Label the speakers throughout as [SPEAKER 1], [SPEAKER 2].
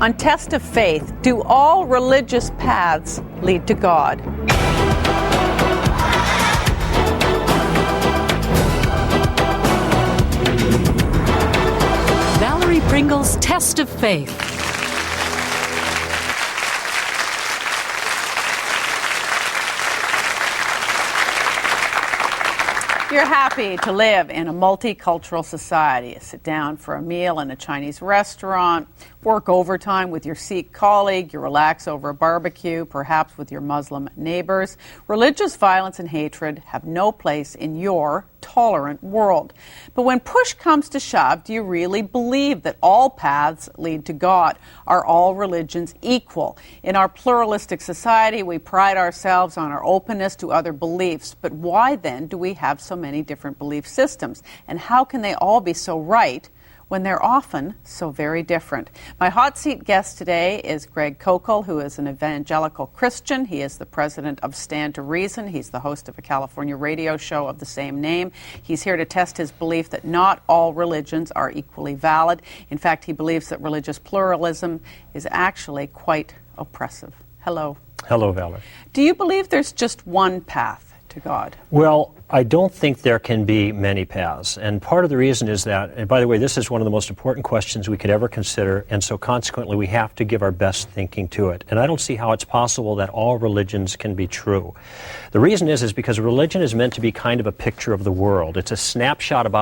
[SPEAKER 1] On Test of Faith, do all religious paths lead to God?
[SPEAKER 2] Valerie Pringle's Test of Faith.
[SPEAKER 1] You're happy to live in a multicultural society. You sit down for a meal in a Chinese restaurant, work overtime with your Sikh colleague, you relax over a barbecue, perhaps with your Muslim neighbors. Religious violence and hatred have no place in your tolerant world. But when push comes to shove, do you really believe that all paths lead to God? Are all religions equal? In our pluralistic society, we pride ourselves on our openness to other beliefs. But why then do we have so many different belief systems? And how can they all be so right when they're often so very different? My hot seat guest today is Greg Koukl, who is an evangelical Christian. He is the president of Stand to Reason. He's the host of a California radio show of the same name. He's here to test his belief that not all religions are equally valid. In fact, he believes that religious pluralism is actually quite oppressive. Hello.
[SPEAKER 3] Hello, Valerie.
[SPEAKER 1] Do you believe there's just one path to God?
[SPEAKER 3] Well, I don't think there can be many paths. And part of the reason is that, and by the way, this is one of the most important questions we could ever consider, and so consequently we have to give our best thinking to it. And I don't see how it's possible that all religions can be true. The reason is because religion is meant to be kind of a picture of the world. It's a snapshot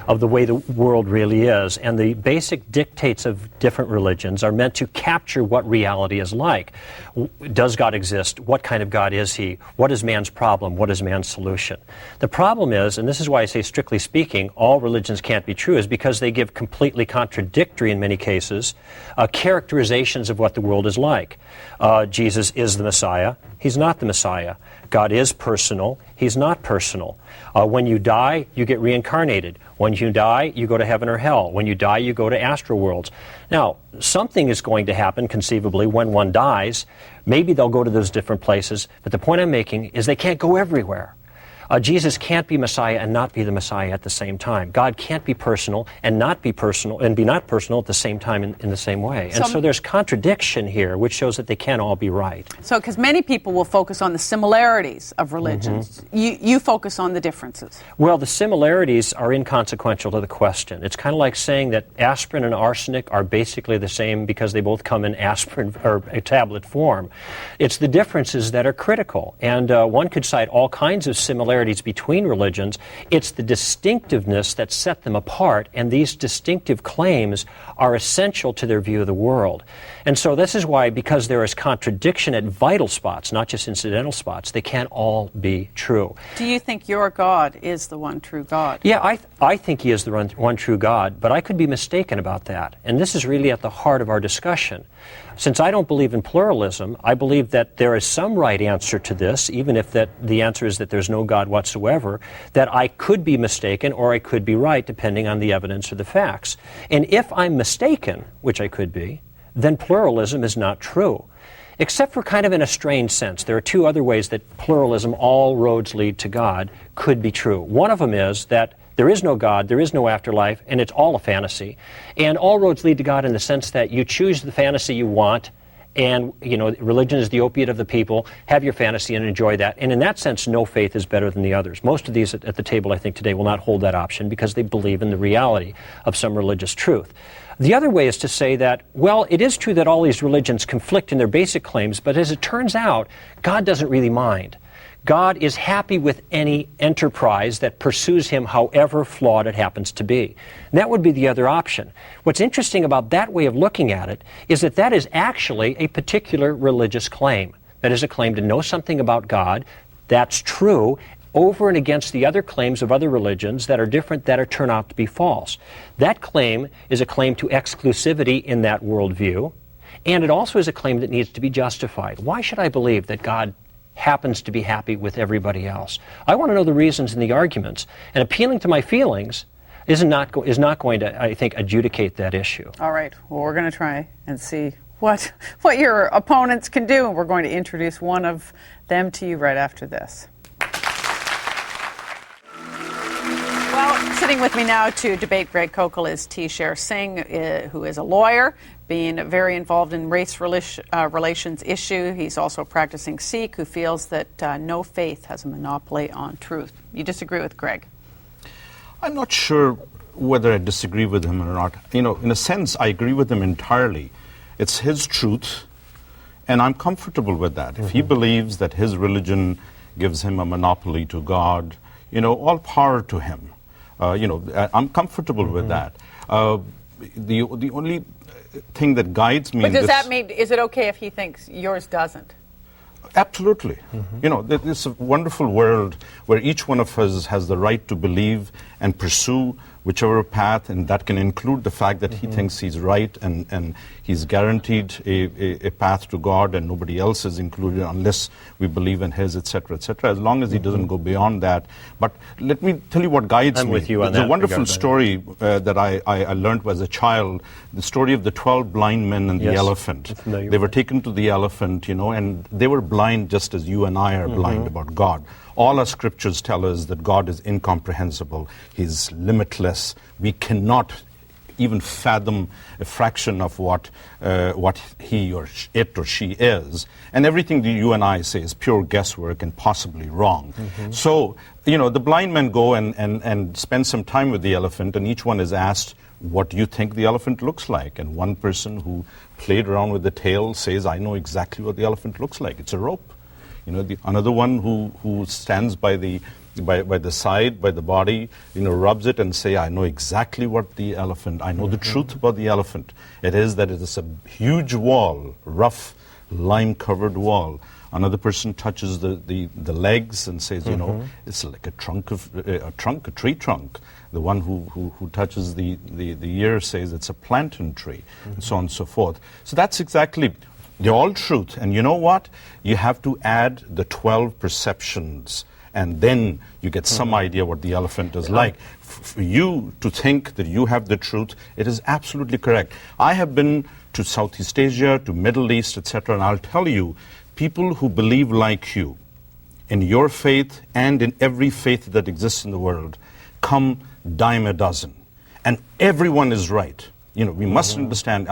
[SPEAKER 3] of the way the world really is, and the basic dictates of different religions are meant to capture what reality is like. Does God exist? What kind of God is He? What is man's problem? What is man's solution? The problem is, and this is why I say strictly speaking, all religions can't be true, is because they give completely contradictory, in many cases, characterizations of what the world is like. Jesus is the Messiah. He's not the Messiah. God is personal. He's not personal. When you die, you get reincarnated. When you die, you go to heaven or hell. When you die, you go to astral worlds. Now, something is going to happen, conceivably, when one dies. Maybe they'll go to those different places, but the point I'm making is they can't go everywhere. Jesus can't be Messiah and not be the Messiah at the same time. God can't be personal and not be personal and be not personal at the same time in the same way. And so there's contradiction here, which shows that they can't all be right.
[SPEAKER 1] So, because many people will focus on the similarities of religions, you focus on the differences.
[SPEAKER 3] Well, the similarities are inconsequential to the question. It's kind of like saying that aspirin and arsenic are basically the same because they both come in aspirin or a tablet form. It's the differences that are critical, and one could cite all kinds of similarities between religions. It's the distinctiveness that set them apart, and these distinctive claims are essential to their view of the world. And so this is why, because there is contradiction at vital spots, not just incidental spots, they can't all be true.
[SPEAKER 1] Do you think your God is the one true God?
[SPEAKER 3] Yeah, I think He is the one true God, but I could be mistaken about that. And this is really at the heart of our discussion. Since I don't believe in pluralism, I believe that there is some right answer to this, even if the answer is that there's no God whatsoever, that I could be mistaken or I could be right, depending on the evidence or the facts. And if I'm mistaken, which I could be, then pluralism is not true. Except for kind of in a strange sense. There are two other ways that pluralism, all roads lead to God, could be true. One of them is that there is no God, there is no afterlife, and it's all a fantasy. And all roads lead to God in the sense that you choose the fantasy you want, and, religion is the opiate of the people. Have your fantasy and enjoy that. And in that sense, no faith is better than the others. Most of these at the table, I think, today will not hold that option because they believe in the reality of some religious truth. The other way is to say that, well, it is true that all these religions conflict in their basic claims, but as it turns out, God doesn't really mind. God is happy with any enterprise that pursues Him, however flawed it happens to be. And that would be the other option. What's interesting about that way of looking at it is that that is actually a particular religious claim. That is a claim to know something about God. That's true over and against the other claims of other religions that are different, that turn out to be false. That claim is a claim to exclusivity in that worldview, and it also is a claim that needs to be justified. Why should I believe that God happens to be happy with everybody else? I want to know the reasons and the arguments, and appealing to my feelings is not going to, I think, adjudicate that issue.
[SPEAKER 1] All right. Well, we're going to try and see what your opponents can do, and we're going to introduce one of them to you right after this. Well, sitting with me now to debate Greg Koukl is T. Sher Singh, who is a lawyer, being very involved in race relations issue. He's also a practicing Sikh who feels that no faith has a monopoly on truth. You disagree with Greg?
[SPEAKER 4] I'm not sure whether I disagree with him or not. In a sense, I agree with him entirely. It's his truth, and I'm comfortable with that. If he believes that his religion gives him a monopoly to God, all power to him. I'm comfortable with that. The only thing that guides me.
[SPEAKER 1] But does that mean, is it okay if he thinks yours doesn't?
[SPEAKER 4] Absolutely. It's a wonderful world where each one of us has the right to believe and pursue whichever path, and that can include the fact that he thinks he's right and he's guaranteed a path to God and nobody else is included unless we believe in his, etc., etc., as long as he doesn't go beyond that. But let me tell you what guides me.
[SPEAKER 3] With you on
[SPEAKER 4] There's
[SPEAKER 3] that
[SPEAKER 4] a wonderful
[SPEAKER 3] regard,
[SPEAKER 4] story that I learned as a child, the story of the 12 blind men and the elephant. They were taken to the elephant, and they were blind just as you and I are blind about God. All our scriptures tell us that God is incomprehensible. He's limitless. We cannot even fathom a fraction of what he or it or she is. And everything that you and I say is pure guesswork and possibly wrong. So, the blind men go and spend some time with the elephant, and each one is asked, what do you think the elephant looks like? And one person who played around with the tail says, I know exactly what the elephant looks like. It's a rope. Another one who stands by the side, by the body, rubs it and say, I know exactly what the elephant, I know the truth about the elephant. It is that it is a huge wall, rough, lime-covered wall. Another person touches the legs and says, it's like a tree trunk. The one who touches the ear says it's a plantain tree, and so on and so forth. So that's exactly. They're all truth. And you know what? You have to add the 12 perceptions, and then you get some idea what the elephant is like. For you to think that you have the truth, it is absolutely correct. I have been to Southeast Asia, to Middle East, etc., and I'll tell you, people who believe like you, in your faith and in every faith that exists in the world, come dime a dozen. And everyone is right. We must understand,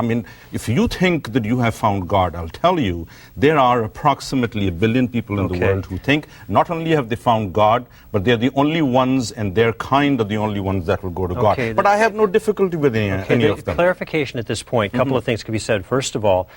[SPEAKER 4] if you think that you have found God, I'll tell you, there are approximately 1 billion people in the world who think not only have they found God, but they're the only ones, and their kind are the only ones that will go to God. But I have no difficulty with any of them.
[SPEAKER 3] Clarification at this point, a couple of things can be said. First of all,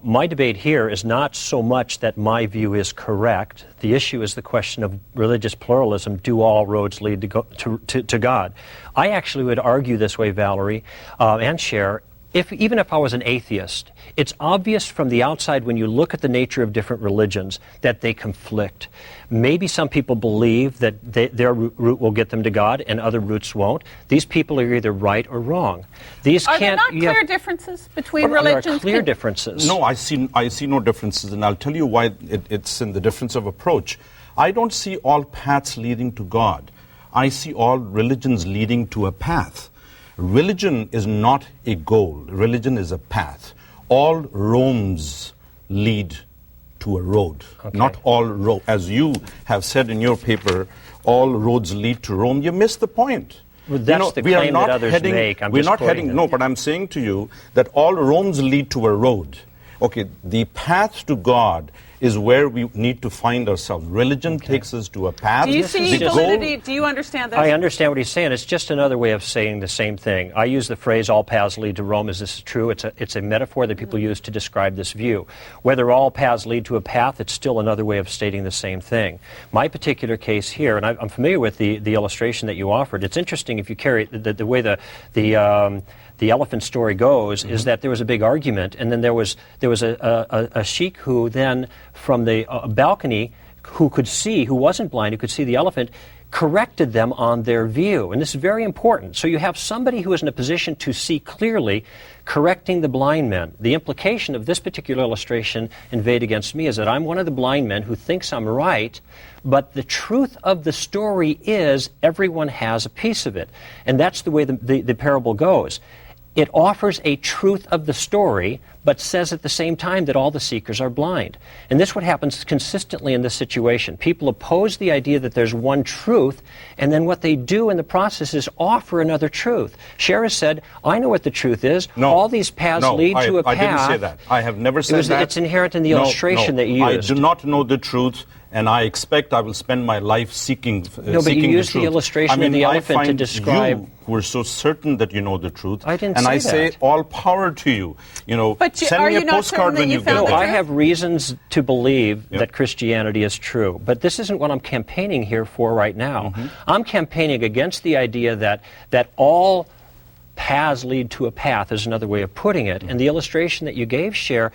[SPEAKER 3] my debate here is not so much that my view is correct. The issue is the question of religious pluralism. Do all roads lead to God? I actually would argue this way, Valerie, and Cher, even if I was an atheist, it's obvious from the outside when you look at the nature of different religions that they conflict. Maybe some people believe that their route will get them to God and other routes won't. These people are either right or wrong.
[SPEAKER 1] Are there not clear differences between religions?
[SPEAKER 3] There are clear differences.
[SPEAKER 4] No, I see no differences, and I'll tell you why it's in the difference of approach. I don't see all paths leading to God. I see all religions leading to a path. Religion is not a goal. Religion is a path. All roads lead to a road. Not all as you have said in your paper, all roads lead to Rome. You missed the point.
[SPEAKER 3] Well, that's the claim that others make.
[SPEAKER 4] We're not heading. No, but I'm saying to you that all roads lead to a road. The path to God is where we need to find ourselves. Religion takes us to a path.
[SPEAKER 1] Do you see validity? Do you understand that?
[SPEAKER 3] I understand what he's saying. It's just another way of saying the same thing. I use the phrase, all paths lead to Rome. Is this true? It's a metaphor that people use to describe this view. Whether all paths lead to a path, it's still another way of stating the same thing. My particular case here, and I'm familiar with the illustration that you offered, it's interesting if you carry the way the elephant story goes, is that there was a big argument, and then there was a sheik who then, from the balcony, who wasn't blind, who could see the elephant, corrected them on their view. And this is very important. So you have somebody who is in a position to see clearly correcting the blind men. The implication of this particular illustration inveighed against me is that I'm one of the blind men who thinks I'm right, but the truth of the story is everyone has a piece of it. And that's the way the parable goes. It offers a truth of the story, but says at the same time that all the seekers are blind. And this is what happens consistently in this situation. People oppose the idea that there's one truth, and then what they do in the process is offer another truth. Cher has said, I know what the truth is.
[SPEAKER 4] No,
[SPEAKER 3] all these paths lead to a path.
[SPEAKER 4] I didn't say that. I have never said that.
[SPEAKER 3] It's inherent in the illustration that you used.
[SPEAKER 4] I do not know the truth, and I expect I will spend my life seeking the truth.
[SPEAKER 3] No, but you used the illustration of the elephant to describe...
[SPEAKER 4] You who are so certain that you know the truth.
[SPEAKER 3] I didn't
[SPEAKER 4] and
[SPEAKER 3] say
[SPEAKER 4] I
[SPEAKER 3] that.
[SPEAKER 4] say all power to you.
[SPEAKER 1] But
[SPEAKER 4] send me a postcard when you get
[SPEAKER 3] No,
[SPEAKER 4] there.
[SPEAKER 3] I have reasons to believe that Christianity is true. But this isn't what I'm campaigning here for right now. I'm campaigning against the idea that all paths lead to a path, is another way of putting it. And the illustration that you gave, Cher,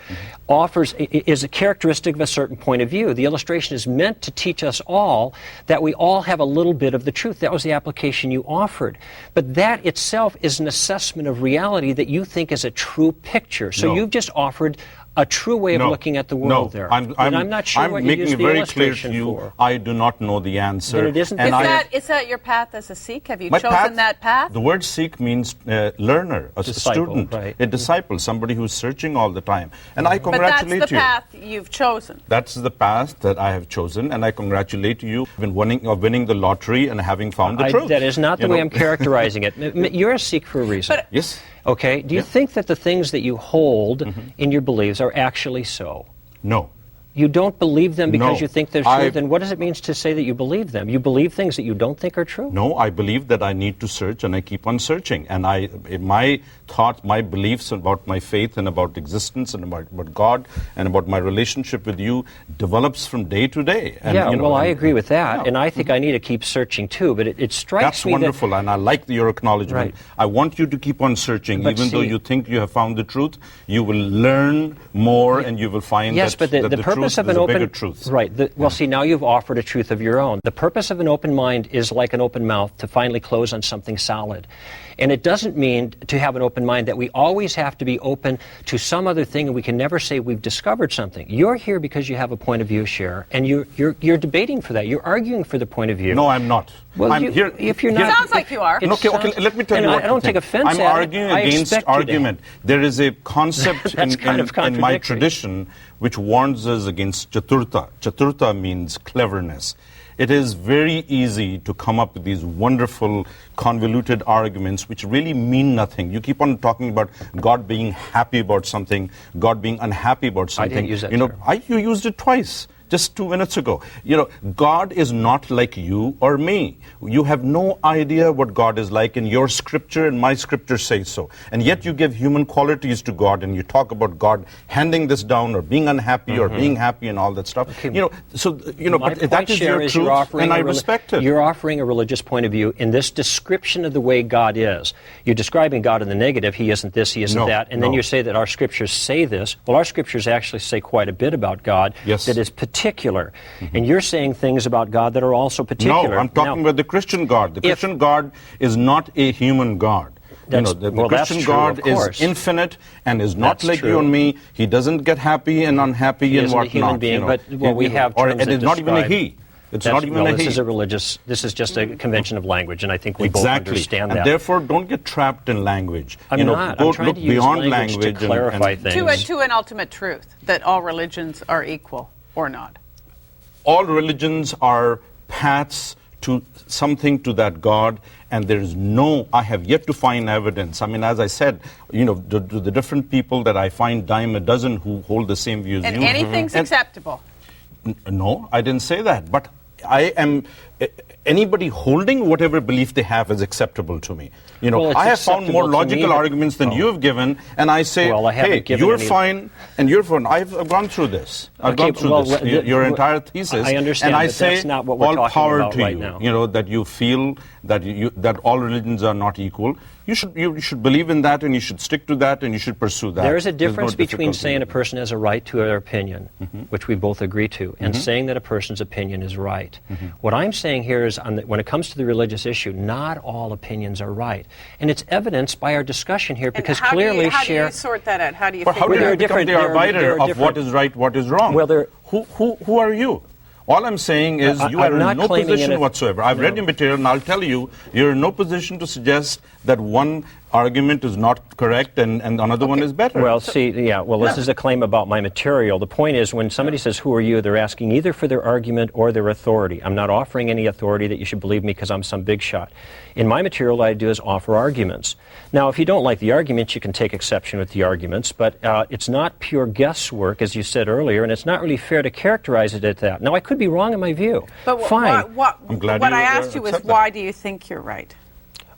[SPEAKER 3] is a characteristic of a certain point of view. The illustration is meant to teach us all that we all have a little bit of the truth. That was the application you offered. But that itself is an assessment of reality that you think is a true picture. So you've just offered a true way of looking at the world there.
[SPEAKER 4] I'm
[SPEAKER 3] not sure what you
[SPEAKER 4] making
[SPEAKER 3] used
[SPEAKER 4] it
[SPEAKER 3] the
[SPEAKER 4] very clear
[SPEAKER 3] illustration
[SPEAKER 4] to you,
[SPEAKER 3] for.
[SPEAKER 4] I do not know the answer.
[SPEAKER 3] Then it isn't.
[SPEAKER 1] Is that your path as a Sikh? Have you chosen that path?
[SPEAKER 4] The word Sikh means learner, a
[SPEAKER 3] Disciple,
[SPEAKER 4] student,
[SPEAKER 3] right.
[SPEAKER 4] a disciple, somebody who's searching all the time. And I congratulate you.
[SPEAKER 1] But that's the path you've chosen.
[SPEAKER 4] That's the path that I have chosen, and I congratulate you in winning the lottery and having found the truth.
[SPEAKER 3] That is not the way I'm characterizing it. You're a Sikh for a reason.
[SPEAKER 4] Yes.
[SPEAKER 3] Okay. Do you think that the things that you hold in your beliefs are actually so?
[SPEAKER 4] No.
[SPEAKER 3] You don't believe them because you think they're true? Then what does it mean to say that you believe them? You believe things that you don't think are true?
[SPEAKER 4] No, I believe that I need to search, and I keep on searching. And my thoughts, my beliefs about my faith and about existence and about God and about my relationship with you develops from day to day. And,
[SPEAKER 3] I agree with that. Yeah. And I think I need to keep searching too. But it strikes me
[SPEAKER 4] that's wonderful, and I like your acknowledgement.
[SPEAKER 3] Right.
[SPEAKER 4] I want you to keep on searching. Even though you think you have found the truth, you will learn more and you will find that the truth is a bigger truth.
[SPEAKER 3] Right. See, now you've offered a truth of your own. The purpose of an open mind is like an open mouth, to finally close on something solid. And it doesn't mean to have an open mind that we always have to be open to some other thing and we can never say we've discovered something. You're here because you have a point of view, Cher, and you're debating for that. You're arguing for the point of view.
[SPEAKER 4] No, I'm not.
[SPEAKER 3] Well,
[SPEAKER 4] I'm here.
[SPEAKER 1] If you're not, it sounds like you are.
[SPEAKER 4] Okay, let me tell you what
[SPEAKER 3] I don't take offense
[SPEAKER 4] I'm arguing against argument. There is a concept in my tradition which warns us against chaturta. Chaturta means cleverness. It is very easy to come up with these wonderful, convoluted arguments which really mean nothing. You keep on talking about God being happy about something, God being unhappy about something.
[SPEAKER 3] I didn't use that term.
[SPEAKER 4] You used it twice. Just 2 minutes ago. God is not like you or me. You have no idea what God is like, and your scripture and my scripture say so. And yet you give human qualities to God, and you talk about God handing this down or being unhappy or being happy and all that stuff.
[SPEAKER 3] Okay.
[SPEAKER 4] But that is your truth, and I respect it.
[SPEAKER 3] You're offering a religious point of view in this description of the way God is. You're describing God in the negative. He isn't this, he isn't that. And then you say that our scriptures say this. Well, our scriptures actually say quite a bit about God that is particular. And you're saying things about God that are also particular.
[SPEAKER 4] No, I'm talking about the Christian God. The Christian God is not a human God. The Christian God is infinite and is not like you and me. He doesn't get happy and unhappy and whatnot.
[SPEAKER 3] He isn't a human being, but we have terms that
[SPEAKER 4] it's not even a he. It's not even a he.
[SPEAKER 3] This is just a convention of language, and I think we both understand that.
[SPEAKER 4] And therefore, don't get trapped in language.
[SPEAKER 3] I'm not. I'm trying
[SPEAKER 4] look
[SPEAKER 3] to use
[SPEAKER 4] beyond
[SPEAKER 3] language to clarify things.
[SPEAKER 1] To an ultimate truth, that all religions are equal, or not?
[SPEAKER 4] All religions are paths to something, to that God, and there is I have yet to find evidence. I mean, as I said, the different people that I find dime a dozen who hold the same views.
[SPEAKER 1] And anything's acceptable.
[SPEAKER 4] No, I didn't say that. But anybody holding whatever belief they have is acceptable to me. I have found more logical arguments than you have given, and I say, hey, you're fine, and you're fine. I've gone through this. I've gone through this, your entire thesis.
[SPEAKER 3] I understand,
[SPEAKER 4] and I
[SPEAKER 3] but
[SPEAKER 4] say,
[SPEAKER 3] that's not what we're
[SPEAKER 4] all
[SPEAKER 3] talking
[SPEAKER 4] power
[SPEAKER 3] about
[SPEAKER 4] to
[SPEAKER 3] right
[SPEAKER 4] you.
[SPEAKER 3] now.
[SPEAKER 4] That you feel that all religions are not equal. You should believe in that, and you should stick to that, and you should pursue that.
[SPEAKER 3] There is a difference between saying a person has a right to their opinion, which we both agree to, and saying that a person's opinion is right. What I'm saying here is, when it comes to the religious issue, not all opinions are right, and it's evidenced by our discussion here, because clearly,
[SPEAKER 1] how do you sort that out? How do you?
[SPEAKER 4] How do you become the arbiter of what is right, what is wrong?
[SPEAKER 3] Well,
[SPEAKER 4] who are you? All I'm saying is you are in no position whatsoever. I've read your material, and I'll tell you, you're in no position to suggest that one argument is not correct and another one is better.
[SPEAKER 3] Well, this is a claim about my material. The point is, when somebody says, who are you, they're asking either for their argument or their authority. I'm not offering any authority that you should believe me because I'm some big shot. In my material, what I do is offer arguments. Now, if you don't like the arguments, you can take exception with the arguments, but it's not pure guesswork, as you said earlier, and it's not really fair to characterize it as that. Now, I could be wrong in my view.
[SPEAKER 1] But
[SPEAKER 3] fine.
[SPEAKER 1] What I asked you is, why do you think you're right?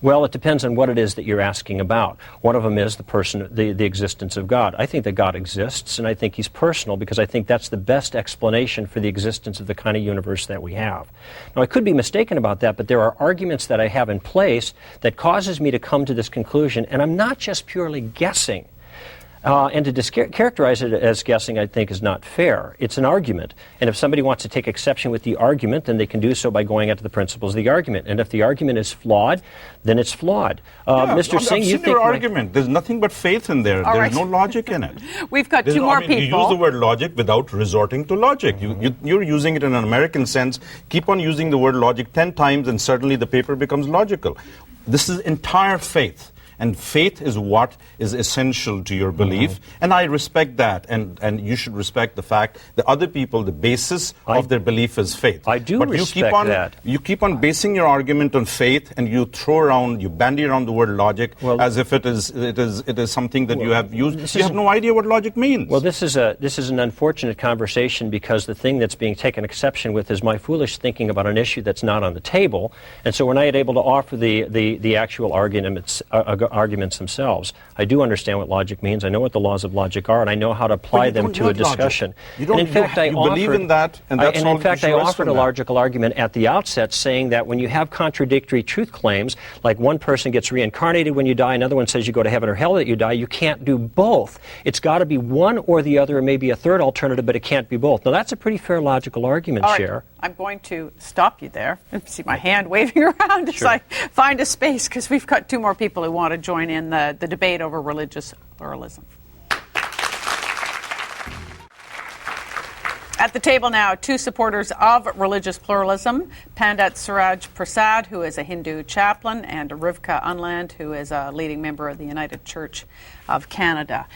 [SPEAKER 3] Well, it depends on what it is that you're asking about. One of them is the existence of God. I think that God exists, and I think He's personal because I think that's the best explanation for the existence of the kind of universe that we have. Now, I could be mistaken about that, but there are arguments that I have in place that causes me to come to this conclusion, and I'm not just purely guessing. And to characterize it as guessing, I think, is not fair. It's an argument. And if somebody wants to take exception with the argument, then they can do so by going out to the principles of the argument. And if the argument is flawed, then it's flawed. Mr. Singh, you think...
[SPEAKER 4] your argument. There's nothing but faith in there. There's no logic in it.
[SPEAKER 1] We've got two more people.
[SPEAKER 4] You use the word logic without resorting to logic. You're using it in an American sense. Keep on using the word logic 10 times and suddenly the paper becomes logical. This is entire faith. And faith is what is essential to your belief. And I respect that. And you should respect the fact that other people, the basis of their belief is faith.
[SPEAKER 3] I do respect that.
[SPEAKER 4] You keep on basing your argument on faith, and you bandy around the word logic as if it is something that you have used. You have no idea what logic means.
[SPEAKER 3] Well, this is an unfortunate conversation because the thing that's being taken exception with is my foolish thinking about an issue that's not on the table. And so we're not able to offer the actual arguments themselves. I do understand what logic means. I know what the laws of logic are, and I know how to apply them to a discussion.
[SPEAKER 4] You believe in that, and that's all.
[SPEAKER 3] In fact, I offered a logical argument at the outset, saying that when you have contradictory truth claims, like one person gets reincarnated when you die, another one says you go to heaven or hell that you die, you can't do both. It's got to be one or the other, or maybe a third alternative, but it can't be both. Now, that's a pretty fair logical argument, Cher.
[SPEAKER 1] I'm going to stop you there. See my hand waving around as I find a space, because we've got two more people who want to join in the debate over religious pluralism. At the table now, two supporters of religious pluralism, Pandit Suraj Prasad, who is a Hindu chaplain, and Rivka Unland, who is a leading member of the United Church of Canada.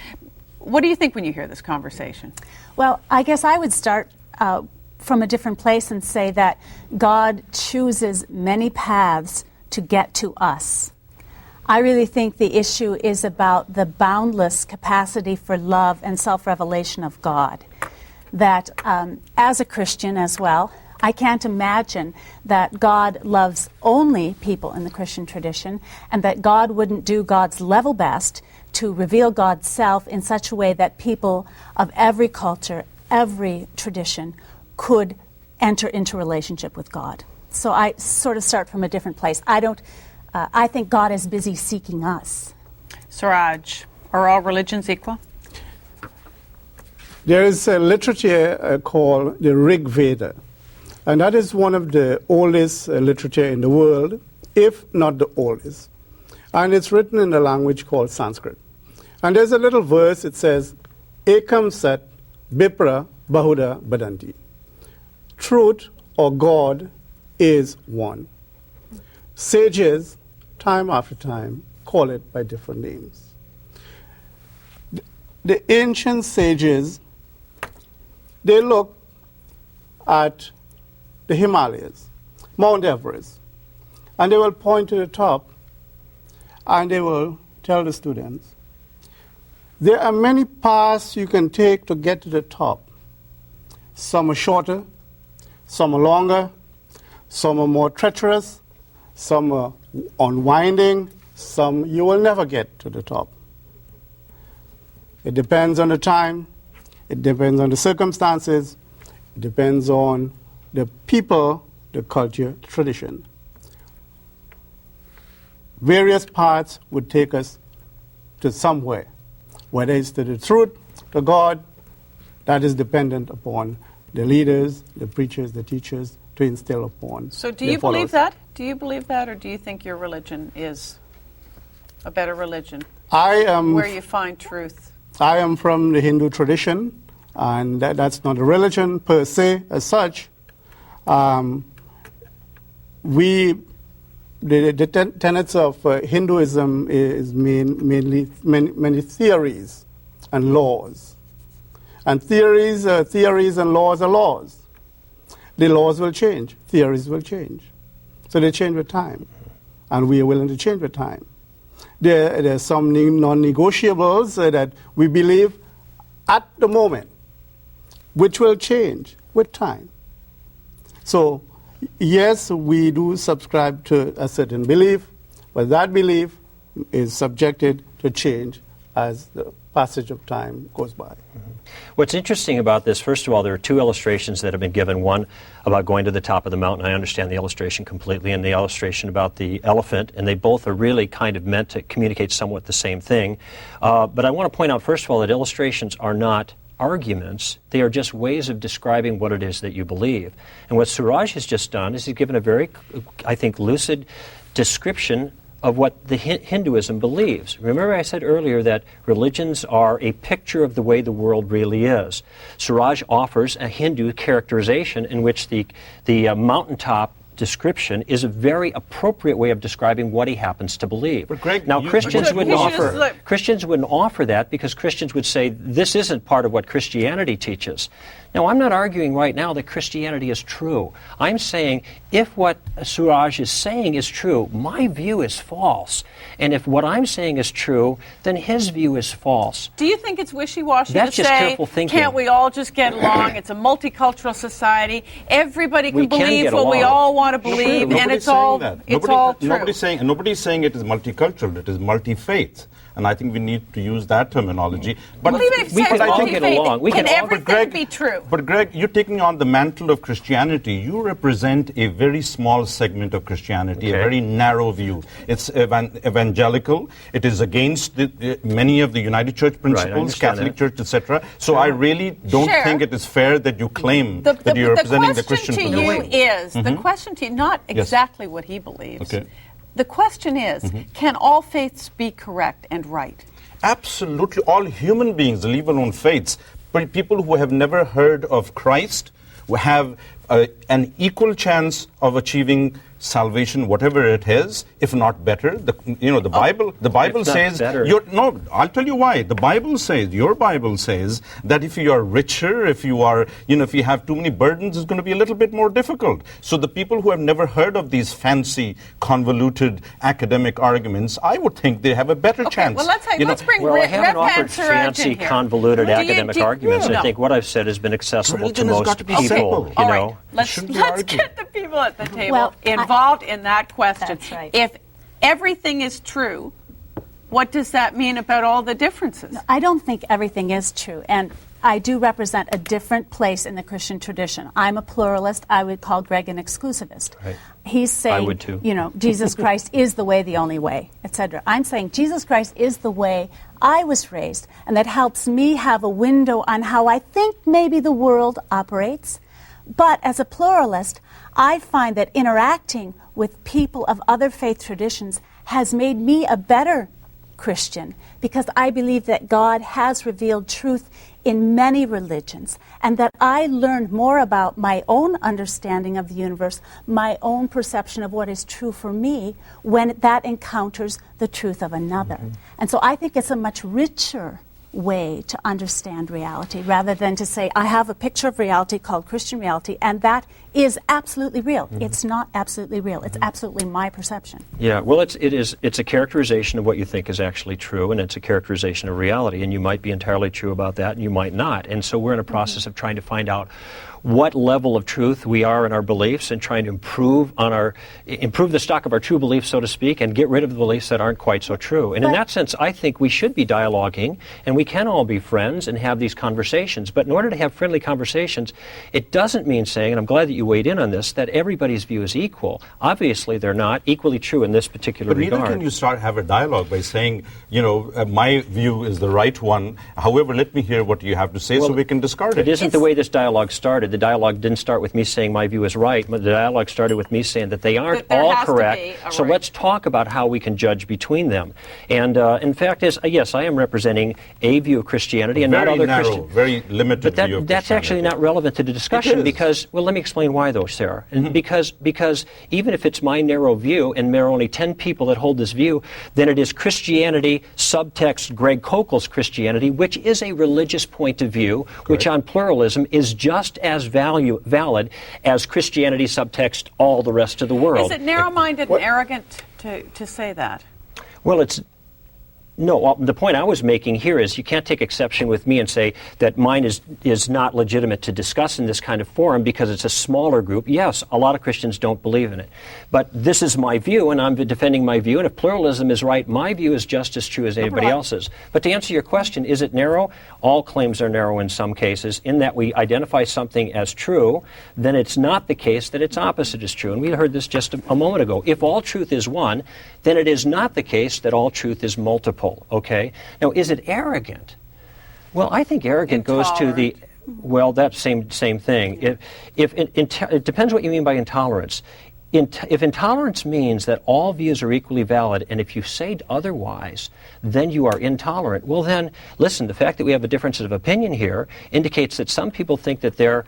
[SPEAKER 1] What do you think when you hear this conversation?
[SPEAKER 5] Well, I guess I would start from a different place and say that God chooses many paths to get to us. I really think the issue is about the boundless capacity for love and self-revelation of God. That as a Christian as well, I can't imagine that God loves only people in the Christian tradition, and that God wouldn't do God's level best to reveal God's self in such a way that people of every culture, every tradition could enter into relationship with God. So I sort of start from a different place. I think God is busy seeking us.
[SPEAKER 1] Suraj, are all religions equal?
[SPEAKER 6] There is a literature called the Rig Veda, and that is one of the oldest literature in the world, if not the oldest. And it's written in a language called Sanskrit. And there's a little verse, it says, Ekam Sat Bipra Bahuda Badanti. Truth or God is one. Sages, time after time, call it by different names. The ancient sages, they look at the Himalayas, Mount Everest, and they will point to the top and they will tell the students, there are many paths you can take to get to the top. Some are shorter, some are longer, some are more treacherous, some are unwinding, some you will never get to the top. It depends on the time, it depends on the circumstances, it depends on the people, the culture, the tradition. Various paths would take us to somewhere, whether it's to the truth, to God, that is dependent upon the leaders, the preachers, the teachers, to instill upon.
[SPEAKER 1] So do you believe that? Do you believe that, or do you think your religion is a better religion? Where you find truth?
[SPEAKER 6] I am from the Hindu tradition, and that's not a religion per se as such. We tenets of Hinduism is mainly many theories and laws. And theories and laws are laws. The laws will change. Theories will change. So they change with time. And we are willing to change with time. There are some non-negotiables that we believe at the moment, which will change with time. So, yes, we do subscribe to a certain belief, but that belief is subjected to change as the passage of time goes by.
[SPEAKER 3] What's interesting about this, first of all, there are two illustrations that have been given. One about going to the top of the mountain. I understand the illustration completely, and the illustration about the elephant, and they both are really kind of meant to communicate somewhat the same thing. But I want to point out, first of all, that illustrations are not arguments. They are just ways of describing what it is that you believe. And what Suraj has just done is he's given a very, I think, lucid description of what the Hinduism believes. Remember I said earlier that religions are a picture of the way the world really is. Suraj offers a Hindu characterization in which the mountaintop description is a very appropriate way of describing what he happens to believe.
[SPEAKER 4] But Greg,
[SPEAKER 3] now, Christians wouldn't offer that because Christians would say this isn't part of what Christianity teaches. Now, I'm not arguing right now that Christianity is true. I'm saying if what Suraj is saying is true, my view is false. And if what I'm saying is true, then his view is false.
[SPEAKER 1] Do you think it's wishy-washy
[SPEAKER 3] That's
[SPEAKER 1] to
[SPEAKER 3] just
[SPEAKER 1] say,
[SPEAKER 3] careful thinking.
[SPEAKER 1] Can't we all just get along? It's a multicultural society. Everybody can believe what we all want to believe, and it's all true.
[SPEAKER 4] Nobody's saying it is multicultural. It is multi-faith. And I think we need to use that terminology. But
[SPEAKER 3] we can all get along.
[SPEAKER 1] Can everything be true?
[SPEAKER 4] But Greg, you're taking on the mantle of Christianity. You represent a very small segment of Christianity, a very narrow view. It's evangelical. It is against many of the United Church principles, Catholic Church, etc. So I really don't think it is fair that you claim that you're representing the Christian position.
[SPEAKER 1] The question to you, not exactly what he believes.
[SPEAKER 4] Okay.
[SPEAKER 1] The question is, can all faiths be correct and right?
[SPEAKER 4] Absolutely. All human beings, leave alone faiths, but people who have never heard of Christ have an equal chance of achieving salvation, whatever it is, if not better. The Bible says, I'll tell you why. The Bible says, your Bible says, that if you are richer, if you have too many burdens, it's going to be a little bit more difficult. So the people who have never heard of these fancy, convoluted academic arguments, I would think they have a better chance.
[SPEAKER 1] Well, let's bring
[SPEAKER 3] I haven't offered fancy, convoluted academic arguments.
[SPEAKER 1] I
[SPEAKER 3] think what I've said has been accessible to most people.
[SPEAKER 1] All right. Let's get the people at the table involved in that question.
[SPEAKER 5] That's right.
[SPEAKER 1] If everything is true, what does that mean about all the differences?
[SPEAKER 5] No, I don't think everything is true. And I do represent a different place in the Christian tradition. I'm a pluralist. I would call Greg an exclusivist.
[SPEAKER 3] Right.
[SPEAKER 5] He's saying,
[SPEAKER 3] I would too.
[SPEAKER 5] Jesus Christ is the way, the only way, etc. I'm saying Jesus Christ is the way I was raised, and that helps me have a window on how I think maybe the world operates. But as a pluralist, I find that interacting with people of other faith traditions has made me a better Christian, because I believe that God has revealed truth in many religions, and that I learned more about my own understanding of the universe, my own perception of what is true for me, when that encounters the truth of another. And so I think it's a much richer way to understand reality, rather than to say, I have a picture of reality called Christian reality, and that is absolutely real. It's not absolutely real. It's absolutely my perception.
[SPEAKER 3] Yeah, well, it's a characterization of what you think is actually true, and it's a characterization of reality, and you might be entirely true about that, and you might not. And so we're in a process of trying to find out what level of truth we are in our beliefs, and trying to improve the stock of our true beliefs, so to speak, and get rid of the beliefs that aren't quite so true. And in that sense, I think we should be dialoguing, and we can all be friends and have these conversations. But in order to have friendly conversations, it doesn't mean saying, and I'm glad that you weighed in on this, that everybody's view is equal. Obviously, they're not equally true in this particular regard.
[SPEAKER 4] But neither can you have a dialogue by saying, my view is the right one. However, let me hear what you have to say so we can discard it.
[SPEAKER 3] It isn't the way this dialogue started. The dialogue didn't start with me saying my view is right, but the dialogue started with me saying that they aren't all correct. So let's talk about how we can judge between them. And in fact, yes, I am representing a a view of Christianity and
[SPEAKER 4] very
[SPEAKER 3] not other
[SPEAKER 4] narrow,
[SPEAKER 3] Christian.
[SPEAKER 4] Very limited
[SPEAKER 3] But
[SPEAKER 4] view of
[SPEAKER 3] that's actually not relevant to the discussion because, well, let me explain why, though, Sarah. And because even if it's my narrow view and there are only 10 people that hold this view, then it is Christianity, subtext Greg Koukl's Christianity, which is a religious point of view, which on pluralism is just as valid as Christianity, subtext all the rest of the world.
[SPEAKER 1] Is it narrow-minded and arrogant to say that?
[SPEAKER 3] Well, no, the point I was making here is you can't take exception with me and say that mine is not legitimate to discuss in this kind of forum because it's a smaller group. Yes, a lot of Christians don't believe in it. But this is my view, and I'm defending my view, and if pluralism is right, my view is just as true as anybody else's. But to answer your question, is it narrow? All claims are narrow in some cases, in that we identify something as true, then it's not the case that its opposite is true. And we heard this just a moment ago. If all truth is one, then it is not the case that all truth is multiple. Okay? Now, is it arrogant? Well, I think arrogant goes to the... Well, that same thing. It depends what you mean by intolerance. If intolerance means that all views are equally valid, and if you say otherwise, then you are intolerant, well then, listen, the fact that we have a difference of opinion here indicates that some people think that their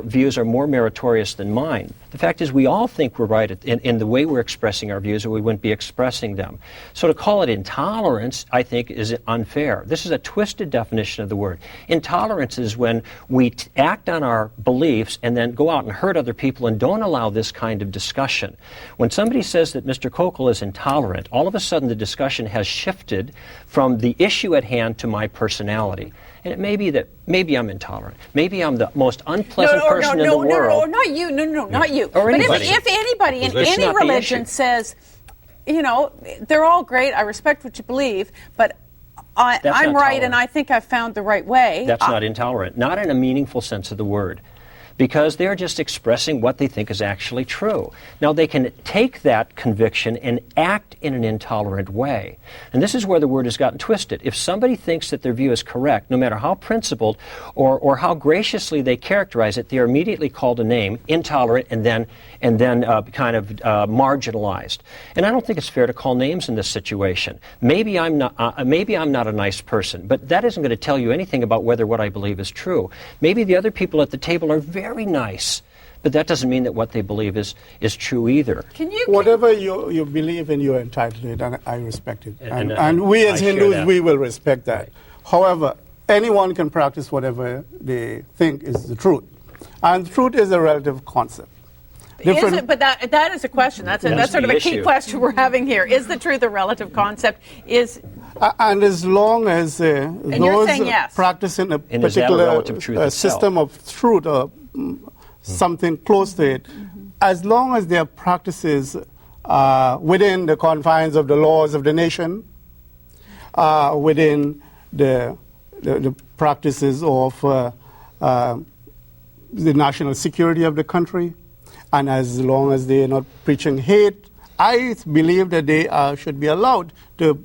[SPEAKER 3] views are more meritorious than mine. The fact is we all think we're right in the way we're expressing our views, or we wouldn't be expressing them. So to call it intolerance, I think, is unfair. This is a twisted definition of the word. Intolerance is when we act on our beliefs and then go out and hurt other people and don't allow this kind of discussion. When somebody says that Mr. Koukl is intolerant, all of a sudden the discussion has shifted from the issue at hand to my personality. And it may be that maybe I'm intolerant. Maybe I'm the most unpleasant person in the world.
[SPEAKER 1] No, not you. No, not you.
[SPEAKER 3] Or
[SPEAKER 1] but
[SPEAKER 3] anybody.
[SPEAKER 1] If anybody in any religion says, they're all great, I respect what you believe, but I'm right and I think I've found the right way.
[SPEAKER 3] That's not intolerant. Not in a meaningful sense of the word. Because they're just expressing what they think is actually true. Now, they can take that conviction and act in an intolerant way. And this is where the word has gotten twisted. If somebody thinks that their view is correct, no matter how principled or how graciously they characterize it, they are immediately called a name, intolerant, and then kind of marginalized. And I don't think it's fair to call names in this situation. Maybe I'm not a nice person, but that isn't going to tell you anything about whether what I believe is true. Maybe the other people at the table are very nice, but that doesn't mean that what they believe is true either.
[SPEAKER 6] Whatever you believe in, you're entitled to it, and I respect it. And we as Hindus, we will respect that. Right. However, anyone can practice whatever they think is the truth. And truth is a relative concept.
[SPEAKER 1] Is it? But that is a question. That's sort of a key question we're having here. Is the truth a relative concept?
[SPEAKER 6] And as long as those
[SPEAKER 1] yes.
[SPEAKER 6] practicing a particular system of truth or something close to it, as long as their practices within the confines of the laws of the nation, within the practices of the national security of the country, and as long as they are not preaching hate, I believe that they should be allowed to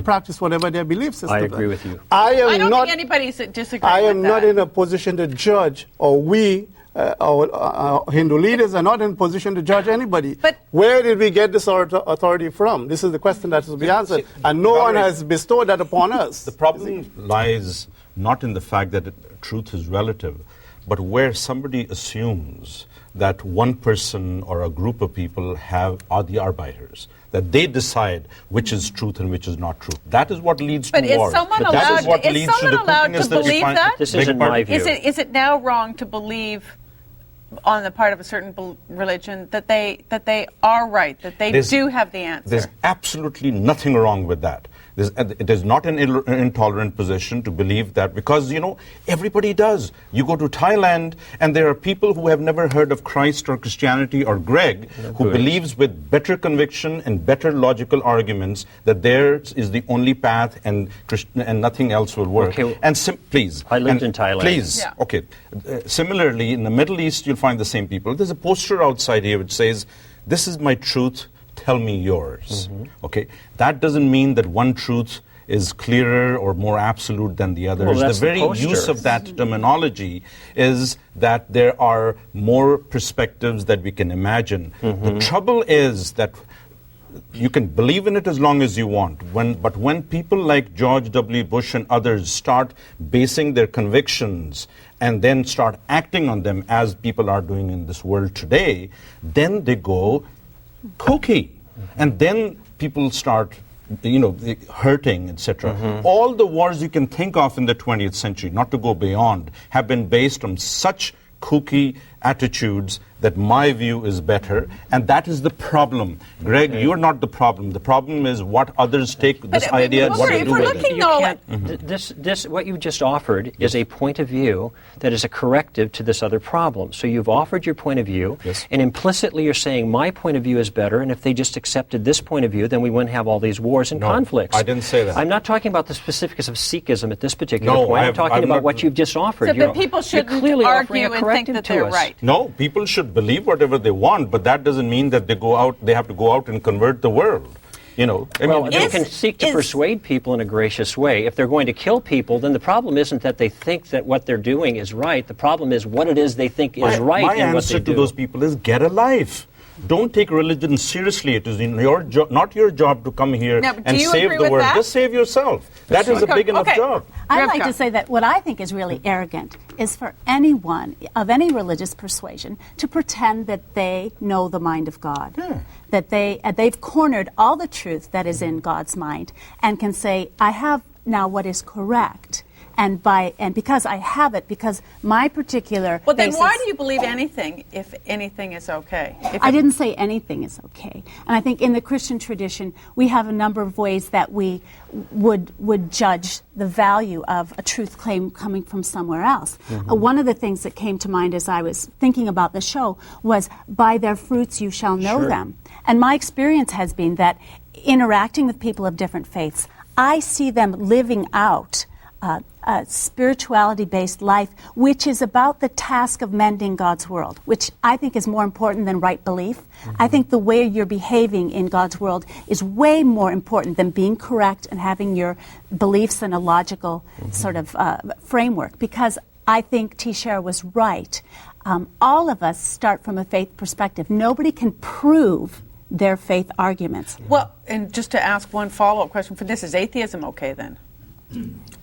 [SPEAKER 6] practice whatever their belief system.
[SPEAKER 3] I agree with you.
[SPEAKER 1] I don't think anybody's disagreeing
[SPEAKER 6] I am
[SPEAKER 1] with that.
[SPEAKER 6] not in a position to judge, or we, our Hindu leaders, are not in a position to judge anybody.
[SPEAKER 1] But
[SPEAKER 6] where did we get this authority from? This is the question that has to be answered, and no one has bestowed that upon us.
[SPEAKER 4] The problem lies not in the fact that truth is relative, but where somebody assumes that one person or a group of people are the arbiters, that they decide which is truth and which is not truth. That is what leads to war.
[SPEAKER 1] But is someone allowed to believe that?
[SPEAKER 3] This isn't my view.
[SPEAKER 1] Is it now wrong to believe on the part of a certain religion that they are right, that they do have the answer?
[SPEAKER 4] There's absolutely nothing wrong with that. It is not an intolerant position to believe that, because, everybody does. You go to Thailand, and there are people who have never heard of Christ or Christianity or Greg, who believes with better conviction and better logical arguments that theirs is the only path and nothing else will work.
[SPEAKER 3] Okay.
[SPEAKER 4] And please.
[SPEAKER 3] I lived in Thailand.
[SPEAKER 4] Please. Yeah. Okay. Similarly, in the Middle East, you'll find the same people. There's a poster outside here which says, "This is my truth. Tell me yours." Okay, that doesn't mean that one truth is clearer or more absolute than the other.
[SPEAKER 3] Well,
[SPEAKER 4] the very use of that terminology is that there are more perspectives that we can imagine. The trouble is that you can believe in it as long as you want. But when people like George W. Bush and others start basing their convictions and then start acting on them as people are doing in this world today, then they go kooky. And then people start hurting, etc. All the wars you can think of in the 20th century, not to go beyond, have been based on such kooky attitudes that my view is better, and that is the problem. Greg, you're not the problem. The problem is what others take this idea and what they do with it.
[SPEAKER 3] What you just offered is a point of view that is a corrective to this other problem. So you've offered your point of view, and implicitly you're saying my point of view is better, and if they just accepted this point of view, then we wouldn't have all these wars and conflicts.
[SPEAKER 4] I didn't say that.
[SPEAKER 3] I'm not talking about the specifics of Sikhism at this particular point. I'm talking about what you've just offered.
[SPEAKER 1] So that people shouldn't argue and think that they're right.
[SPEAKER 4] No, people should believe whatever they want, but that doesn't mean that they have to go out and convert the world.
[SPEAKER 3] They can seek to persuade people in a gracious way. If they're going to kill people, then the problem isn't that they think that what they're doing is right. The problem is what it is they think is right
[SPEAKER 4] my
[SPEAKER 3] in what they do.
[SPEAKER 4] My answer to those people is get a life. Don't take religion seriously. It is not your job to come here and save the world. Just save yourself. That is a big enough job.
[SPEAKER 5] I'd like to say that what I think is really arrogant is for anyone of any religious persuasion to pretend that they know the mind of God. Yeah. That they've cornered all the truth that is in God's mind and can say, I have now what is correct. And because I have it, because my particular
[SPEAKER 1] Well, then why do you believe anything if anything is okay?
[SPEAKER 5] I didn't say anything is okay. And I think in the Christian tradition, we have a number of ways that we would judge the value of a truth claim coming from somewhere else. One of the things that came to mind as I was thinking about the show was, by their fruits you shall know them. And my experience has been that interacting with people of different faiths, I see them living out a spirituality-based life, which is about the task of mending God's world, which I think is more important than right belief. I think the way you're behaving in God's world is way more important than being correct and having your beliefs in a logical sort of framework, because I think T-Share was right. All of us start from a faith perspective. Nobody can prove their faith arguments.
[SPEAKER 1] Well, and just to ask one follow-up question for this, is atheism okay then?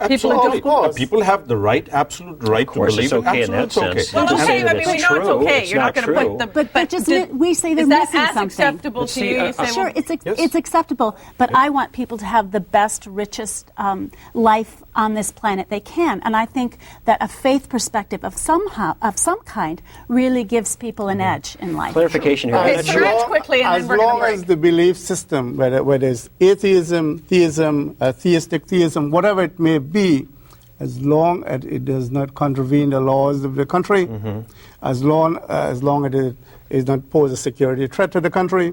[SPEAKER 4] Absolutely. People have the absolute right to believe.
[SPEAKER 3] It's okay in that sense.
[SPEAKER 1] Well, okay, I mean, we know it's okay. You're not going to put the...
[SPEAKER 5] But we say they're missing something.
[SPEAKER 1] Is that as acceptable to you?
[SPEAKER 5] Sure, it's acceptable, but I want people to have the best, richest life on this planet they can. And I think that a faith perspective of some kind really gives people an edge in life.
[SPEAKER 3] Clarification here.
[SPEAKER 1] Okay, stretch quickly and then we're going to break.
[SPEAKER 6] As long as the belief system, whether it's atheism, theism, theistic theism, whatever it may be, as long as it does not contravene the laws of the country, as long as it does not pose a security threat to the country,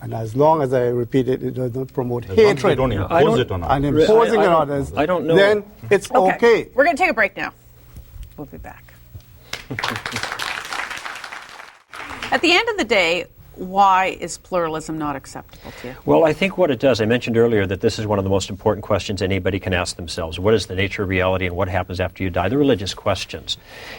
[SPEAKER 6] and as long as, I repeat it, it does not promote hatred
[SPEAKER 4] don't impose it on others.
[SPEAKER 6] And imposing it on others,
[SPEAKER 3] I don't know.
[SPEAKER 6] then it's okay.
[SPEAKER 1] We're going to take a break now. We'll be back. At the end of the day, why is pluralism not acceptable to you?
[SPEAKER 3] Well, I think what it does, I mentioned earlier that this is one of the most important questions anybody can ask themselves. What is the nature of reality and what happens after you die? The religious questions.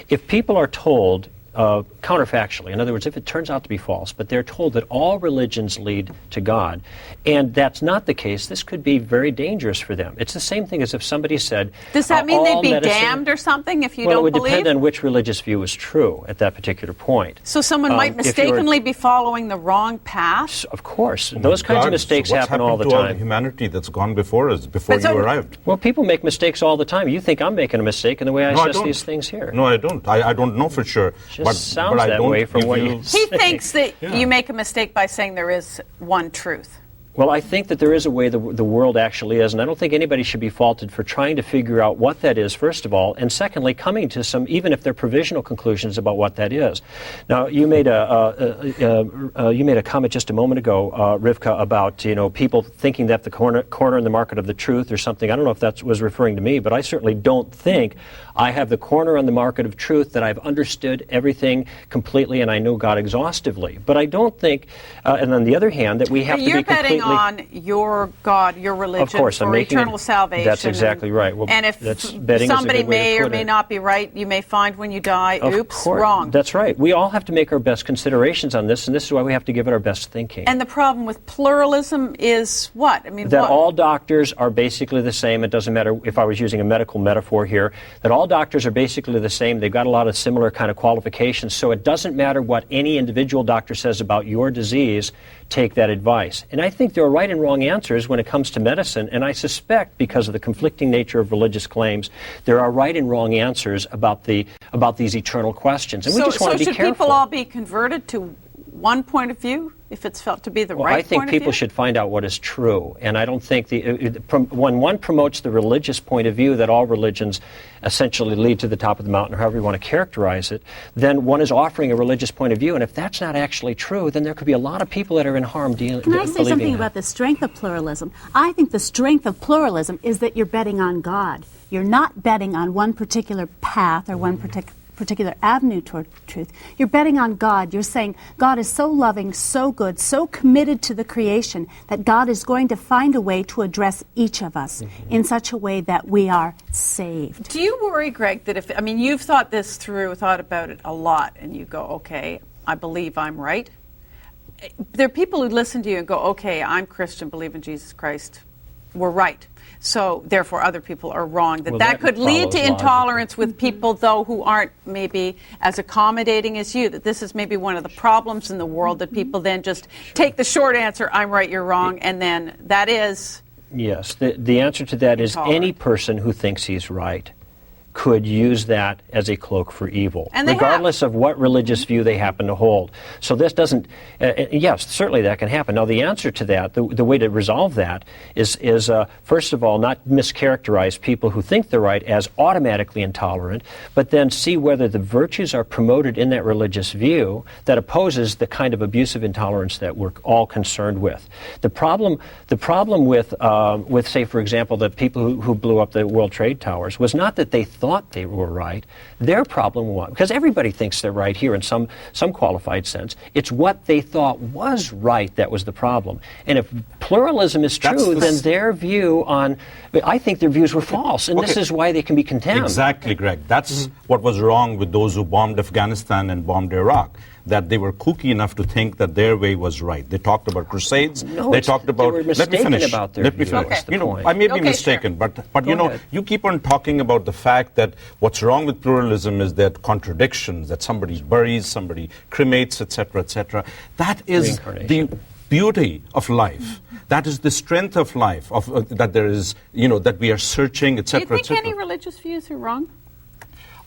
[SPEAKER 3] If people are told counterfactually, in other words, if it turns out to be false, but they're told that all religions lead to God, and that's not the case, this could be very dangerous for them. It's the same thing as if somebody said...
[SPEAKER 1] Does that mean they'd be damned or something if you don't believe?
[SPEAKER 3] Well, it would depend on which religious view is true at that particular point.
[SPEAKER 1] So someone might mistakenly be following the wrong path?
[SPEAKER 3] Of course. Those kinds of mistakes happen all the time.
[SPEAKER 4] What's happened to all the humanity that's gone before us, before you arrived?
[SPEAKER 3] Well, people make mistakes all the time. You think I'm making a mistake in the way I assess these things here.
[SPEAKER 4] No, I don't. I don't know for sure.
[SPEAKER 3] Sounds that way from what you say.
[SPEAKER 1] He thinks that you make a mistake by saying there is one truth.
[SPEAKER 3] Well, I think that there is a way the world actually is, and I don't think anybody should be faulted for trying to figure out what that is, first of all, and secondly, coming to some, even if they're provisional conclusions about what that is. Now, you made a comment just a moment ago, Rivka, about people thinking that the corner in the market of the truth or something. I don't know if that was referring to me, but I certainly don't think I have the corner on the market of truth that I've understood everything completely and I know God exhaustively. But I don't think, and on the other hand, that we have to be completely
[SPEAKER 1] on your God, your religion,
[SPEAKER 3] of course,
[SPEAKER 1] for eternal salvation.
[SPEAKER 3] That's exactly right. Well,
[SPEAKER 1] and if somebody may or may not be right, you may find when you die, oops, wrong.
[SPEAKER 3] That's right. We all have to make our best considerations on this, and this is why we have to give it our best thinking.
[SPEAKER 1] And the problem with pluralism is what? I mean,
[SPEAKER 3] that all doctors are basically the same. It doesn't matter if I was using a medical metaphor here, that all doctors are basically the same. They've got a lot of similar kind of qualifications, so it doesn't matter what any individual doctor says about your disease, take that advice. And I think there are right and wrong answers when it comes to medicine, and I suspect because of the conflicting nature of religious claims, there are right and wrong answers about these eternal questions. And we just want to be careful.
[SPEAKER 1] So should people all be converted to one point of view if it's felt to be the right point of view?
[SPEAKER 3] I think people should find out what is true, and I don't think when one promotes the religious point of view that all religions essentially lead to the top of the mountain, or however you want to characterize it, then one is offering a religious point of view, and if that's not actually true, then there could be a lot of people that are in harm believing
[SPEAKER 5] Can I say something about the strength of pluralism? I think the strength of pluralism is that you're betting on God. You're not betting on one particular path or one particular avenue toward truth. You're betting on God. You're saying God is so loving, so good, so committed to the creation that God is going to find a way to address each of us in such a way that we are saved.
[SPEAKER 1] Do you worry, Greg, that you've thought this through, thought about it a lot, and you go, okay, I believe I'm right. There are people who listen to you and go, okay, I'm Christian, believe in Jesus Christ. We're right. So, therefore, other people are wrong. That could lead to intolerance with people, though, who aren't maybe as accommodating as you. That this is maybe one of the problems in the world, that people then just take the short answer, I'm right, you're wrong, and then that is...
[SPEAKER 3] Yes, the answer to that is any person who thinks he's right could use that as a cloak for evil, regardless of what religious view they happen to hold. So this doesn't, yes, certainly that can happen. Now the answer to that, the way to resolve that is first of all, not mischaracterize people who think they're right as automatically intolerant, but then see whether the virtues are promoted in that religious view that opposes the kind of abusive intolerance that we're all concerned with. The problem with, say, for example, the people who blew up the World Trade Towers was not that they thought they were right. Their problem was, because everybody thinks they're right here in some qualified sense, it's what they thought was right that was the problem. And if pluralism is true, then their view I think their views were false, and this is why they can be condemned.
[SPEAKER 4] Exactly, Greg. That's what was wrong with those who bombed Afghanistan and bombed Iraq, that they were kooky enough to think that their way was right. They talked about crusades. They talked about...
[SPEAKER 3] They were mistaken about their view.
[SPEAKER 4] I may be mistaken,
[SPEAKER 3] sure.
[SPEAKER 4] but you keep on talking about the fact that what's wrong with pluralism is that contradictions, that somebody buries, somebody cremates, etc., etc. That is the beauty of life. That is the strength of life, that there is, that we are searching, etc.,
[SPEAKER 1] etc. Do you think any religious views are wrong?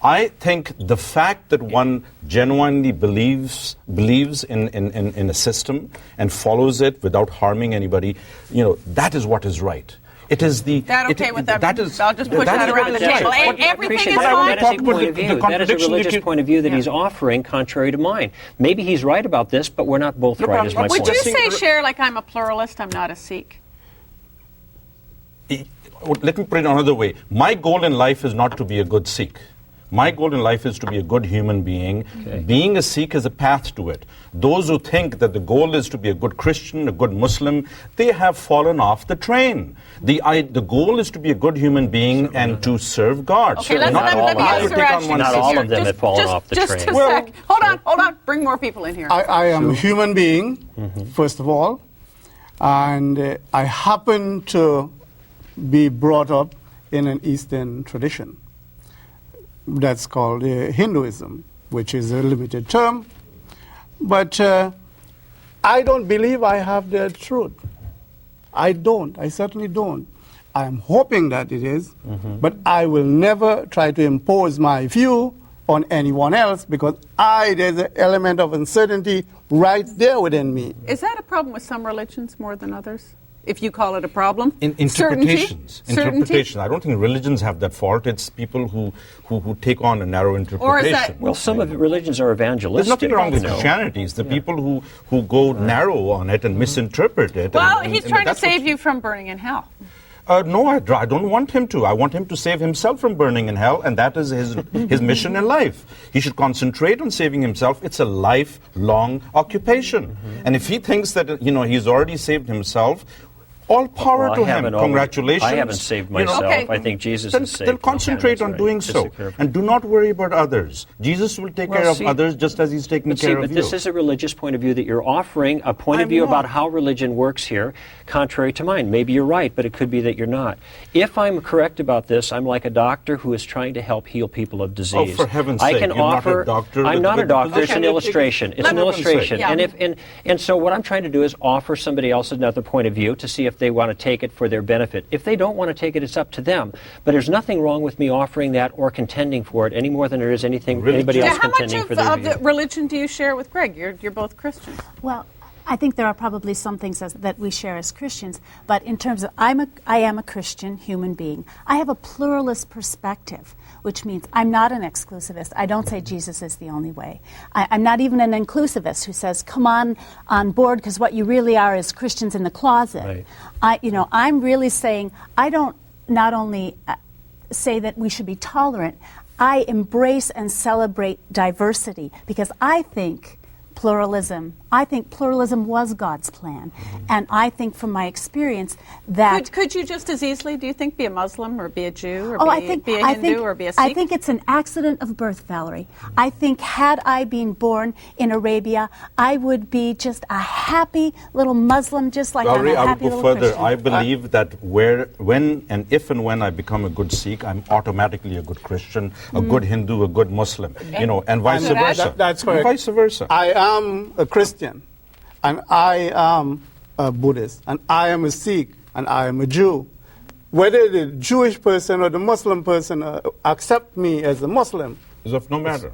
[SPEAKER 4] I think the fact that one genuinely believes in a system and follows it without harming anybody, that is what is right. It is the...
[SPEAKER 1] I'll just push that around the table. Everything is fine.
[SPEAKER 3] That is a religious point of view that he's offering contrary to mine. Maybe he's right about this, but we're not both right, is my point.
[SPEAKER 1] Would you say, Cher, like I'm a pluralist, I'm not a Sikh?
[SPEAKER 4] Let me put it another way. My goal in life is not to be a good Sikh. My goal in life is to be a good human being. Okay. Being a Sikh is a path to it. Those who think that the goal is to be a good Christian, a good Muslim, they have fallen off the train. The goal is to be a good human being and to serve God.
[SPEAKER 1] Okay, let me
[SPEAKER 3] not all of them have fallen off the train.
[SPEAKER 1] Just a sec. Hold on. Bring more people in here.
[SPEAKER 6] I am a human being, first of all, and I happen to be brought up in an Eastern tradition. That's called Hinduism, which is a limited term. But I don't believe I have the truth. I don't. I certainly don't. I'm hoping that it is, but I will never try to impose my view on anyone else because there's an element of uncertainty right there within me.
[SPEAKER 1] Is that a problem with some religions more than others? If you call it a problem?
[SPEAKER 4] Interpretations. I don't think religions have that fault. It's people who take on a narrow interpretation.
[SPEAKER 3] Well, some of the religions are evangelistic.
[SPEAKER 4] There's nothing wrong with Christianity. It's the people who go narrow on it and misinterpret it.
[SPEAKER 1] Well, he's trying to save you from burning in hell.
[SPEAKER 4] No, I don't want him to. I want him to save himself from burning in hell, and that is his mission in life. He should concentrate on saving himself. It's a lifelong occupation. And if he thinks that, he's already saved himself, all power to him. Congratulations.
[SPEAKER 3] I haven't saved myself. I think Jesus has saved me.
[SPEAKER 4] Then concentrate on doing so. And do not worry about others. Jesus will take care of others just as he's taking care of you.
[SPEAKER 3] But this is a religious point of view that you're offering, a point of view about how religion works here, contrary to mine. Maybe you're right, but it could be that you're not. If I'm correct about this, I'm like a doctor who is trying to help heal people of disease.
[SPEAKER 4] Oh, for heaven's sake, you're not a doctor.
[SPEAKER 3] I'm not a doctor. It's an illustration. It's an illustration.
[SPEAKER 1] Yeah.
[SPEAKER 3] And so what I'm trying to do is offer somebody else another point of view to see if they want to take it for their benefit. If they don't want to take it, it's up to them. But there's nothing wrong with me offering that or contending for it any more than there is anybody else contending for their view.
[SPEAKER 1] How much of the religion do you share with Greg? You're both Christians.
[SPEAKER 5] Well, I think there are probably some things that we share as Christians, but in terms of I am a Christian human being. I have a pluralist perspective, which means I'm not an exclusivist. I don't say Jesus is the only way. I'm not even an inclusivist who says, come on board, because what you really are is Christians in the closet.
[SPEAKER 3] Right.
[SPEAKER 5] I'm really saying I don't not only say that we should be tolerant, I embrace and celebrate diversity, because I think pluralism was God's plan. And I think from my experience that...
[SPEAKER 1] Could you just as easily, do you think, be a Muslim or be a Jew or be a Hindu or be a Sikh?
[SPEAKER 5] I think it's an accident of birth, Valerie. I think had I been born in Arabia, I would be just a happy little Muslim, just like
[SPEAKER 4] Valerie,
[SPEAKER 5] I'm a happy little Christian.
[SPEAKER 4] I believe that when I become a good Sikh, I'm automatically a good Christian, a good Hindu, a good Muslim, and vice versa.
[SPEAKER 6] That's correct.
[SPEAKER 4] Vice versa.
[SPEAKER 6] I am a Christian, and I am a Buddhist, and I am a Sikh, and I am a Jew. Whether the Jewish person or the Muslim person accept me as a Muslim
[SPEAKER 4] is of no matter.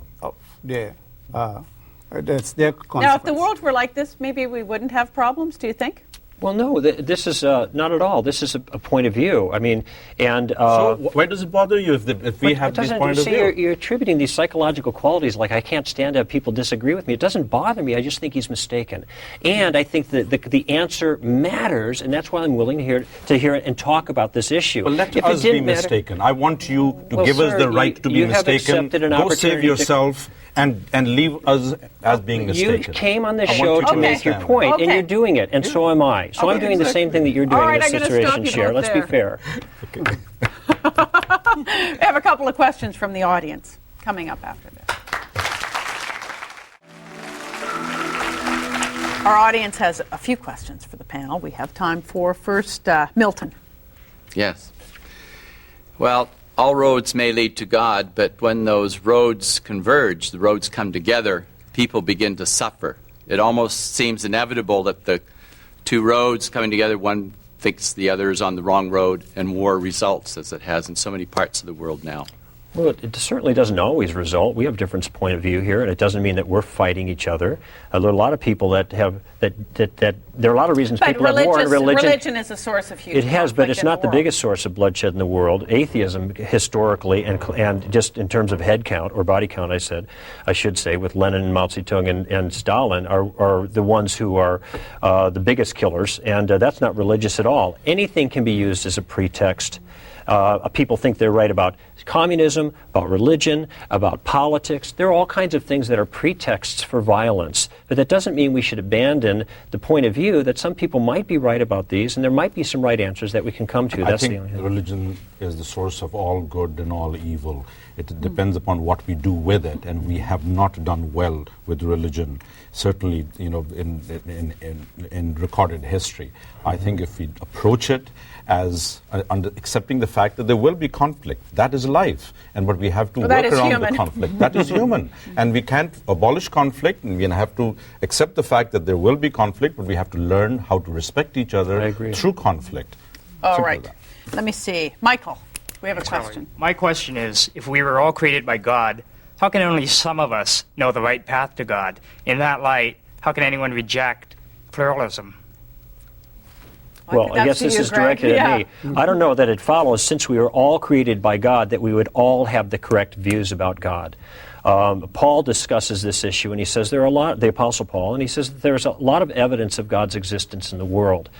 [SPEAKER 6] That's their consequence.
[SPEAKER 1] Now, if the world were like this, maybe we wouldn't have problems, do you think?
[SPEAKER 3] Well, no, this is not at all. This is a point of view. I mean, and...
[SPEAKER 4] so why does it bother you if we have this point of view?
[SPEAKER 3] You're attributing these psychological qualities like I can't stand to have people disagree with me. It doesn't bother me. I just think he's mistaken. And I think that the answer matters, and that's why I'm willing to hear it and talk about this issue.
[SPEAKER 4] Well, let us be mistaken. I want you to give us the right to be mistaken. Go save yourself and leave us as being mistaken.
[SPEAKER 3] You came on this show to make your point, and you're doing it, and so am I. So I'm doing the same thing that you're doing in this situation, Cher. Let's be fair.
[SPEAKER 1] We have a couple of questions from the audience coming up after this. Our audience has a few questions for the panel. We have time for first Milton.
[SPEAKER 7] Yes. Well, all roads may lead to God, but when those roads converge, the roads come together, people begin to suffer. It almost seems inevitable that the two roads coming together, one thinks the other is on the wrong road, and war results, as it has in so many parts of the world now.
[SPEAKER 3] Well, it certainly doesn't always result. We have a different point of view here, and it doesn't mean that we're fighting each other. There are a lot of people that have that there are a lot of reasons people have war in religion.
[SPEAKER 1] Religion is a source of huge
[SPEAKER 3] conflict. It has, but it's not the
[SPEAKER 1] world.
[SPEAKER 3] Biggest source of bloodshed in the world. Atheism, historically, and just in terms of head count or body count, I should say, with Lenin and Mao Zedong and Stalin are the ones who are the biggest killers, and that's not religious at all. Anything can be used as a pretext. People think they're right about communism, about religion, about politics. There are all kinds of things that are pretexts for violence. But that doesn't mean we should abandon the point of view that some people might be right about these, and there might be some right answers that we can come to. That's
[SPEAKER 4] I think
[SPEAKER 3] the only thing.
[SPEAKER 4] Religion is the source of all good and all evil. It depends upon what we do with it, and we have not done well with religion, certainly, in recorded history. I think if we approach it as accepting the fact that there will be conflict, that is life, but we have to work around the conflict. That is human, and we can't abolish conflict, and we have to accept the fact that there will be conflict, but we have to learn how to respect each other through conflict.
[SPEAKER 1] All right. Let me see. Michael, we have a question.
[SPEAKER 8] My question is, if we were all created by God, how can only some of us know the right path to God? In that light, how can anyone reject pluralism?
[SPEAKER 3] Well, I guess this is directed at me. I don't know that it follows, since we were all created by God, that we would all have the correct views about God. Paul discusses this issue, and he says there are a lot, the Apostle Paul, and he says that there's a lot of evidence of God's existence in the world.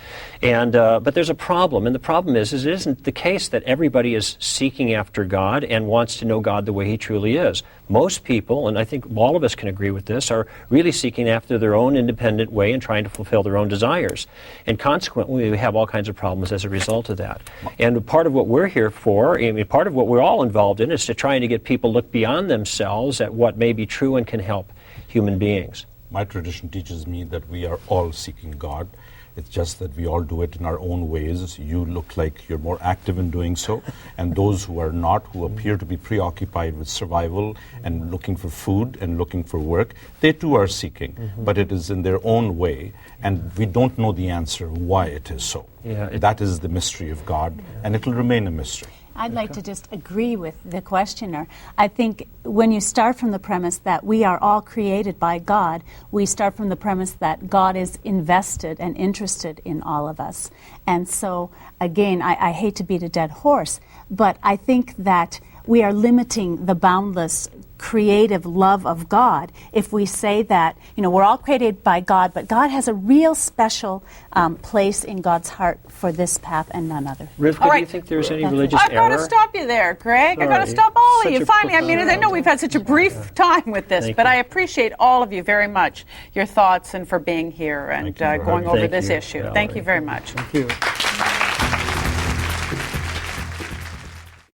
[SPEAKER 3] And but there's a problem, and the problem is it isn't the case that everybody is seeking after God and wants to know God the way He truly is. Most people, and I think all of us can agree with this, are really seeking after their own independent way and trying to fulfill their own desires. And consequently, we have all kinds of problems as a result of that. And part of what we're here for, I mean, part of what we're all involved in, is to trying to get people to look beyond themselves at what may be true and can help human beings.
[SPEAKER 4] My tradition teaches me that we are all seeking God. It's just that we all do it in our own ways. You look like you're more active in doing so, and those who are not, who appear to be preoccupied with survival and looking for food and looking for work, they too are seeking, but it is in their own way, and we don't know the answer why it is so. That is the mystery of God, and it will remain a mystery.
[SPEAKER 5] I'd like to just agree with the questioner. I think when you start from the premise that we are all created by God, we start from the premise that God is invested and interested in all of us. And so, again, I hate to beat a dead horse, but I think that we are limiting the boundless creative love of God if we say that, you know, we're all created by God, but God has a real special place in God's heart for this path and none other.
[SPEAKER 3] Rivka, do you think there's any religious error?
[SPEAKER 1] I've got to stop you there, Greg. I've got to stop all of you. Finally, I mean, I know we've had such a brief time with this, but I appreciate all of you very much, your thoughts and for being here and going over this issue. Thank you very much.
[SPEAKER 6] Thank you.